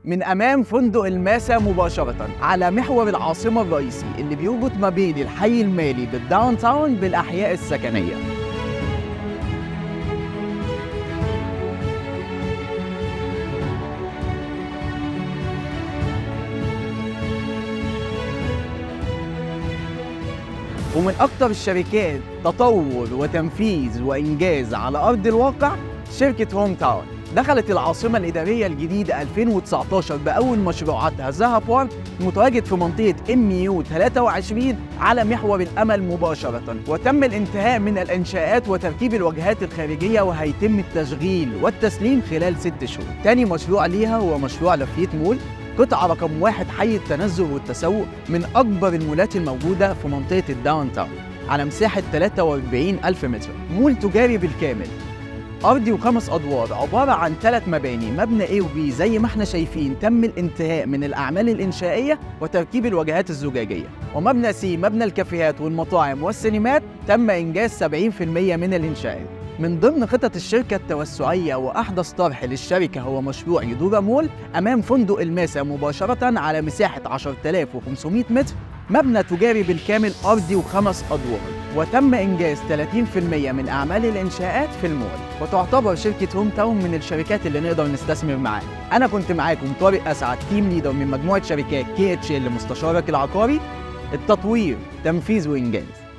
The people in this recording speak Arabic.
من أمام فندق الماسا مباشرة على محور العاصمة الرئيسي اللي بيربط ما بين الحي المالي بالداون تاون بالأحياء السكنية. ومن أكثر الشركات تطور وتنفيذ وإنجاز على أرض الواقع شركة هوم تاون. دخلت العاصمة الإدارية الجديدة 2019 بأول مشروعاتها زها بارك، متواجد في منطقة MU 23 على محور الأمل مباشرة، وتم الانتهاء من الإنشاءات وتركيب الواجهات الخارجية، وهيتم التشغيل والتسليم خلال 6 شهور. تاني مشروع ليها هو مشروع لافيت مول، قطعة رقم 1 حي التنزه والتسوق، من أكبر المولات الموجودة في منطقة الداون تاون على مساحة 43,000 متر. مول تجاري بالكامل، أرضي و5 أدوار، عبارة عن 3 مباني، مبنى A و B زي ما احنا شايفين تم الانتهاء من الأعمال الإنشائية وتركيب الواجهات الزجاجية، ومبنى C مبنى الكافيهات والمطاعم والسينمات تم إنجاز 70% من الإنشاءات. من ضمن خطط الشركة التوسعية وأحدث طرح للشركة هو مشروع يدورا مول أمام فندق الماسا مباشرة على مساحة 10,500 متر، مبنى تجاري بالكامل أرضي و5 أدوار، وتم إنجاز 30% من أعمال الإنشاءات في المول. وتعتبر شركة هوم تاون من الشركات اللي نقدر نستثمر معاها. أنا كنت معاكم طارق أسعد، تيم ليدر من مجموعة شركات KHL مستشارك العقاري، التطوير، تنفيذ وإنجاز.